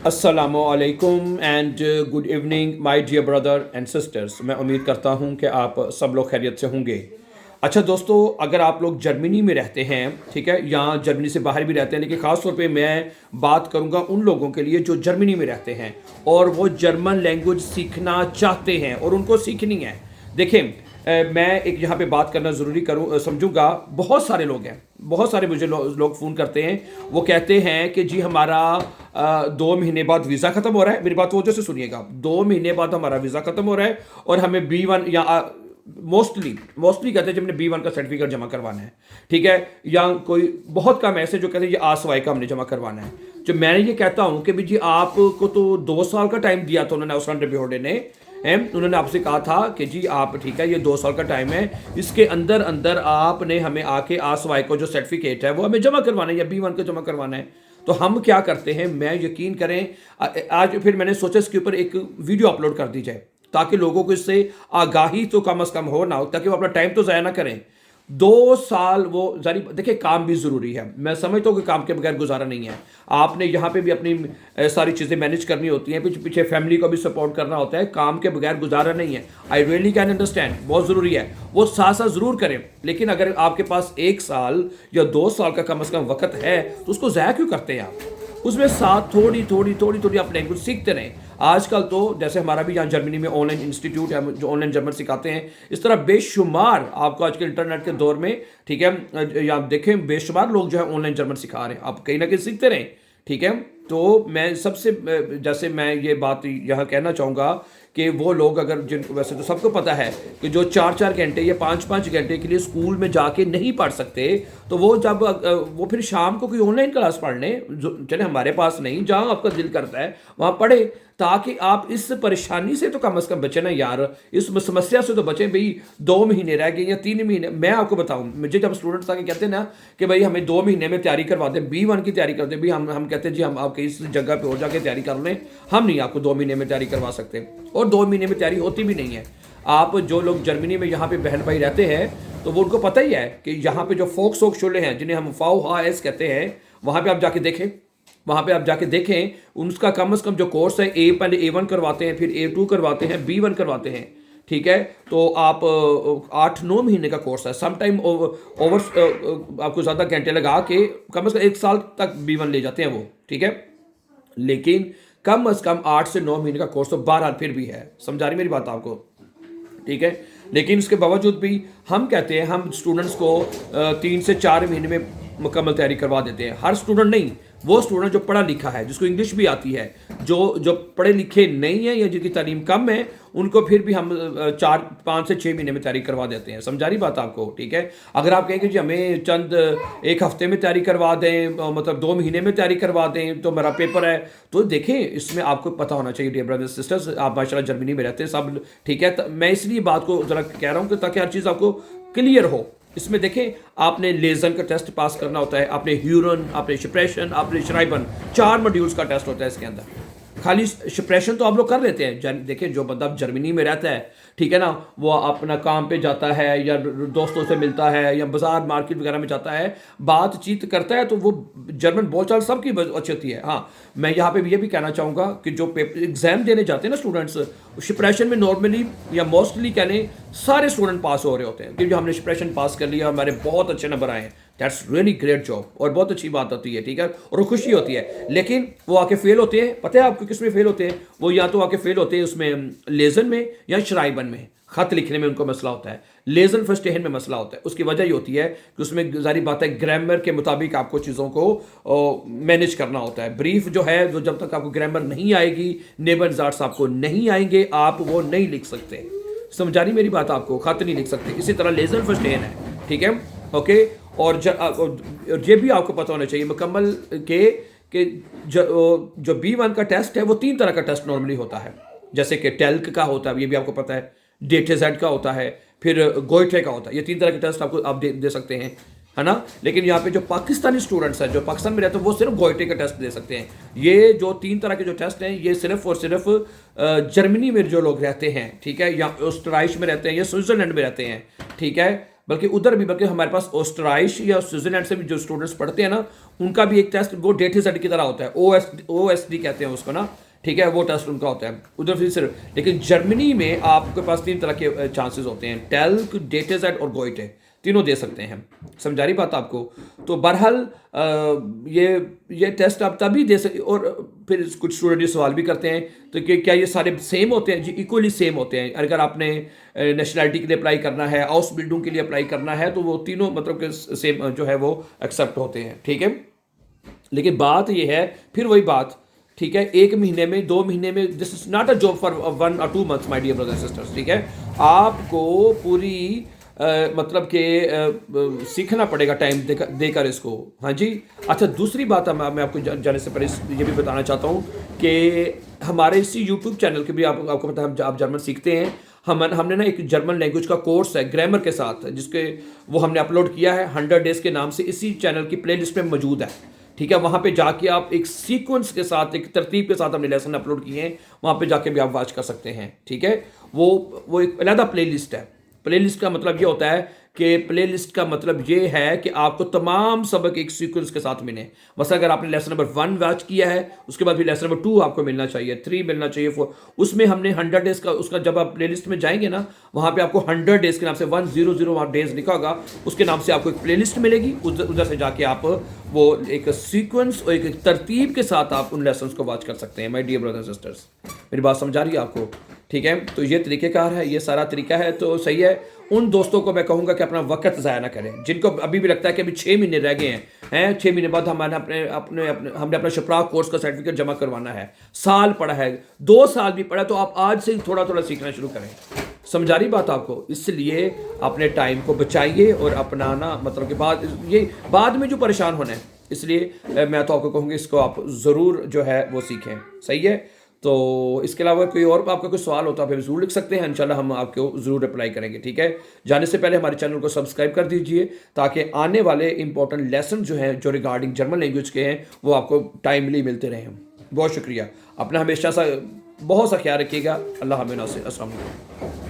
अस्सलामुअलैकुम and good evening my dear brother and sisters. मैं उम्मीद करता हूं कि आप सब लोग खैरियत से होंगे। अच्छा दोस्तों, अगर आप लोग जर्मनी में रहते हैं, ठीक है, या जर्मनी से बाहर भी रहते हैं, लेकिन ख़ास तौर पे मैं बात करूंगा उन लोगों के लिए जो जर्मनी में रहते हैं और वो जर्मन लैंग्वेज सीखना चाहते हैं और उनको सीखनी है। देखें, मैं एक यहाँ पे बात करना ज़रूरी करूँ समझूंगा। बहुत सारे लोग हैं, बहुत सारे मुझे लोग फ़ोन करते हैं। वो कहते हैं कि जी हमारा 2 महीने बाद वीज़ा ख़त्म हो रहा है। मेरी बात वजह से सुनिएगा, 2 महीने बाद हमारा वीज़ा ख़त्म हो रहा है और हमें B1 या मोस्टली कहते हैं जब हमने B1 का सर्टिफिकेट जमा करवाना है, ठीक है, या कोई बहुत कम ऐसे जो कहते हैं ये आसवाई का हमने जमा करवाना है। जो मैं ये कहता हूँ कि भाई जी आपको तो 2 साल का टाइम दिया था उन्होंने, ऑस्ट्रेलियन रिव्यूअर ने उन्होंने आपसे कहा था कि जी आप ठीक है, ये 2 साल का टाइम है, इसके अंदर अंदर आपने हमें आके आसवाई को जो सर्टिफिकेट है वो हमें जमा करवाना है या B1 को जमा करवाना है। तो हम क्या करते हैं, मैं यकीन करें आज फिर मैंने सोचा इसके ऊपर एक वीडियो अपलोड कर दी जाए ताकि लोगों को इससे आगाही तो कम से कम हो ना हो, ताकि वो अपना टाइम तो ज़ाया ना करें। 2 साल वो जारी, देखिए काम भी ज़रूरी है, मैं समझता हूँ कि काम के बगैर गुजारा नहीं है। आपने यहाँ पे भी अपनी सारी चीज़ें मैनेज करनी होती हैं, पीछे पीछे फैमिली को भी सपोर्ट करना होता है। काम के बगैर गुजारा नहीं है। आई रियली कैन अंडरस्टैंड, बहुत ज़रूरी है, वो साथ साथ ज़रूर करें। लेकिन अगर आपके पास 1 साल या 2 साल का कम से कम वक्त है तो उसको ज़ाया क्यों करते हैं आप? उसमें साथ थोड़ी थोड़ी थोड़ी थोड़ी आप लैंग्वेज सीखते रहें। आजकल तो जैसे हमारा भी यहाँ जर्मनी में ऑनलाइन इंस्टीट्यूट है जो ऑनलाइन जर्मन सिखाते हैं, इस तरह बेशुमार आपको आज के इंटरनेट के दौर में, ठीक है, या आप देखें बेशुमार लोग जो है ऑनलाइन जर्मन सिखा रहे हैं, आप कहीं ना कहीं सीखते रहें, ठीक है। तो मैं सबसे जैसे मैं ये बात यहाँ कहना चाहूँगा कि वो लोग अगर जिनको, वैसे तो सबको पता है कि जो 4-4 घंटे या 5-5 घंटे के लिए स्कूल में जाके नहीं पढ़ सकते, तो वो जब वो फिर शाम को कोई ऑनलाइन क्लास पढ़ लें, जो चले हमारे पास नहीं, जहाँ आपका दिल करता है वहाँ पढ़े, ताकि आप इस परेशानी से तो कम से कम बचें ना यार, इस समस्या से तो बचें। भाई 2 महीने रह गए या 3 महीने, मैं आपको बताऊं, मुझे जब स्टूडेंट्स आके कहते हैं ना कि भाई हमें 2 महीने में तैयारी करवा दें, B1 की तैयारी करते हैं, भाई हम कहते हैं जी हम आपके इस जगह पे और जाके तैयारी कर लें, हम नहीं आपको 2 महीने में तैयारी करवा सकते, और 2 महीने में तैयारी होती भी नहीं है। आप जो लोग जर्मनी में यहाँ पे बहन भाई रहते हैं तो वो उनको पता ही है कि यहाँ पे जो फोक सोक शोले हैं जिन्हें हम फाउ हा एस कहते हैं, वहाँ पे आप जाके देखें, वहाँ पे आप जाके देखें उसका कम से कम जो कोर्स है, पहले A1 करवाते हैं, फिर A2 करवाते हैं, B1 करवाते हैं, ठीक है। तो आप 8-9 महीने का कोर्स है, समटाइम ओवर आपको ज़्यादा घंटे लगा के कम से कम 1 साल तक B1 ले जाते हैं वो, ठीक है। लेकिन कम से कम 8 से 9 महीने का कोर्स तो बहरहाल फिर भी है, समझा रही मेरी बात आपको, ठीक है। लेकिन उसके बावजूद भी हम कहते हैं, हम स्टूडेंट्स को 3 से 4 महीने में मुकम्मल तैयारी करवा देते हैं। हर स्टूडेंट नहीं, वो स्टूडेंट जो पढ़ा लिखा है, जिसको इंग्लिश भी आती है, जो पढ़े लिखे नहीं है या जिनकी तालीम कम है, उनको फिर भी हम 4-5 से 6 महीने में तैयारी करवा देते हैं। समझा रही बात आपको, ठीक है। अगर आप कहेंगे जी हमें चंद 1 हफ्ते में तैयारी करवा दें, मतलब 2 महीने में तैयारी करवा दें तो मेरा पेपर है, तो देखें इसमें आपको पता होना चाहिए डियर ब्रदर्स सिस्टर्स, आप माशाल्लाह जर्मनी में रहते हैं सब, ठीक है। मैं इसलिए बात को ज़रा कह रहा हूँ कि ताकि हर चीज़ आपको क्लियर हो। इसमें देखें, आपने लेजन का टेस्ट पास करना होता है, आपने ह्यूरन, आपने शिप्रेशन, आपने श्राइबन, 4 मॉड्यूल्स का टेस्ट होता है इसके अंदर। खाली शिप्रेशन तो आप लोग कर लेते हैं। देखिए जो बंदा जर्मनी में रहता है, ठीक है ना, वो अपना काम पे जाता है या दोस्तों से मिलता है या बाजार मार्केट वगैरह में जाता है, बातचीत करता है, तो वो जर्मन बोलचाल सबकी अच्छी होती है। हाँ, मैं यहाँ पे ये भी कहना चाहूँगा कि जो पेपर एग्जाम देने जाते हैं ना स्टूडेंट्स, शिप्रेशन में नॉर्मली या मोस्टली कहने सारे स्टूडेंट पास हो रहे होते हैं, क्योंकि हमने शिप्रेशन पास कर लिया, हमारे बहुत अच्छे नंबर आए हैं, दैट्स रियली ग्रेट जॉब, और बहुत अच्छी बात होती है, ठीक है, और वो खुशी होती है। लेकिन वो आके फेल होते हैं, पता है आपको किस में फेल होते हैं? वो या तो आके फेल होते हैं उसमें लेजन में या श्राइबन में, खत लिखने में उनको मसला होता है। लेजन फर्स्टेहन में मसला होता है। उसकी वजह ये होती है कि उसमें जारी बात है ग्रामर के मुताबिक आपको चीज़ों को मैनेज करना होता है। ब्रीफ जो है, जो जब तक आपको ग्रामर नहीं आएगी, नेबर जार्ट्स आपको नहीं आएंगे, आप वो नहीं लिख सकते। समझा रही मेरी बात आपको? खत नहीं लिख सकते। इसी तरह लेजन फर्स्टेहन है, ठीक है, ओके। और ये भी आपको पता होना चाहिए मुकम्मल कि जो B1 का टेस्ट है वो 3 तरह का टेस्ट नॉर्मली होता है, जैसे कि टेल्क का होता है, ये भी आपको पता है, डेटेजेड का होता है, फिर गोइटे का होता है। ये 3 तरह के टेस्ट आपको आप दे सकते हैं, है ना। लेकिन यहाँ पे जो पाकिस्तानी स्टूडेंट्स हैं, जो पाकिस्तान में रहते हैं, वो सिर्फ गोइटे का टेस्ट दे सकते हैं। ये जो 3 तरह के जो टेस्ट हैं, ये सिर्फ और सिर्फ जर्मनी में जो लोग रहते हैं, ठीक है, या ऑस्ट्राइश में रहते हैं या स्विट्जरलैंड में रहते हैं, ठीक है, बल्कि उधर भी, बल्कि हमारे पास ऑस्ट्राइश या स्विट्जरलैंड से भी जो स्टूडेंट्स पढ़ते हैं ना, उनका भी एक टेस्ट वो डेट की तरह होता है, OSD कहते हैं उसको ना, ठीक है, वो टेस्ट उनका होता है उधर फिर सिर्फ। लेकिन जर्मनी में आपके पास 3 तरह के चांसेस होते हैं, टेल्क, डेटेजेड और गोइटे, तीनों दे सकते हैं। समझा रही बात आपको? तो बहरहाल ये टेस्ट आप तभी दे सकते। और फिर कुछ स्टूडेंट ये सवाल भी करते हैं तो कि क्या ये सारे सेम होते हैं? जी इक्वली सेम होते हैं। अगर आपने नेशनलिटी के लिए अप्लाई करना है, हाउस बिल्डिंग के लिए अप्लाई करना है, तो वो तीनों मतलब कि सेम जो है वो एक्सेप्ट होते हैं, ठीक है। लेकिन बात ये है, फिर वही बात, ठीक है, 1 महीने में, 2 महीने में, this is not a job for 1 or 2 months my dear brothers sisters, ठीक है। आपको पूरी मतलब कि सीखना पड़ेगा टाइम देकर इसको। हाँ जी। अच्छा, दूसरी बात मैं आपको जाने से पहले ये भी बताना चाहता हूँ कि हमारे इसी यूट्यूब चैनल के भी आपको पता है आप जर्मन सीखते हैं। हमने ना एक जर्मन लैंग्वेज का कोर्स है ग्रामर के साथ, जिसके वो हमने अपलोड किया है 100 डेज के नाम से, इसी चैनल की प्लेलिस्ट में मौजूद है, ठीक है। वहाँ पे जाके आप एक सीक्वेंस के साथ, एक तरतीब के साथ हमने लेसन अपलोड किए हैं, वहाँ पे जाके भी आप वॉच कर सकते हैं, ठीक है। वो एक अलग प्लेलिस्ट है। प्लेलिस्ट का मतलब ये होता है कि प्लेलिस्ट का मतलब ये है कि आपको तमाम सबक एक सीक्वेंस के साथ मिले। बस अगर आपने लेसन नंबर 1 वॉच किया है, उसके बाद फिर लेसन नंबर 2 आपको मिलना चाहिए, 3 मिलना चाहिए, 4। उसमें हमने 100 डेज का उसका, जब आप प्लेलिस्ट में जाएंगे ना, वहाँ पे आपको 100 डेज के नाम से 100 डेज लिखा होगा, उसके नाम से आपको एक प्लेलिस्ट मिलेगी। उधर से जाके आप वो एक सीक्वेंस और एक तरतीब के साथ आप उन लेसन को वॉच कर सकते हैं। My dear brothers and sisters, मेरी बात समझ आ रही है आपको? ठीक है। तो ये तरीक़ेकार है, ये सारा तरीका है, तो सही है। उन दोस्तों को मैं कहूँगा कि अपना वक्त ज़ाया ना करें, जिनको अभी भी लगता है कि अभी 6 महीने रह गए हैं 6 महीने बाद हमने अपना शपरा कोर्स का सर्टिफिकेट जमा करवाना है, साल पड़ा है, 2 साल भी पड़ा, तो आप आज से थोड़ा थोड़ा सीखना शुरू करें। समझा रही बात आपको? इसलिए अपने टाइम को बचाइए और अपनाना, मतलब कि बाद में जो परेशान होना है, इसलिए मैं तो आपको कहूँगी इसको आप ज़रूर जो है वो सीखें। सही है। तो इसके अलावा कोई और आपका कोई सवाल होता है आप ज़रूर लिख सकते हैं, इंशाल्लाह हम आपको ज़रूर रिप्लाई करेंगे, ठीक है। जाने से पहले हमारे चैनल को सब्सक्राइब कर दीजिए, ताकि आने वाले इंपॉर्टेंट लेसन जो हैं, जो रिगार्डिंग जर्मन लैंग्वेज के हैं, वो आपको टाइमली मिलते रहें। बहुत शुक्रिया। अपना हमेशा सा बहुत सा ख्याल रखिएगा। अल्लाह हाफ़िज़। अस्सलाम वालेकुम।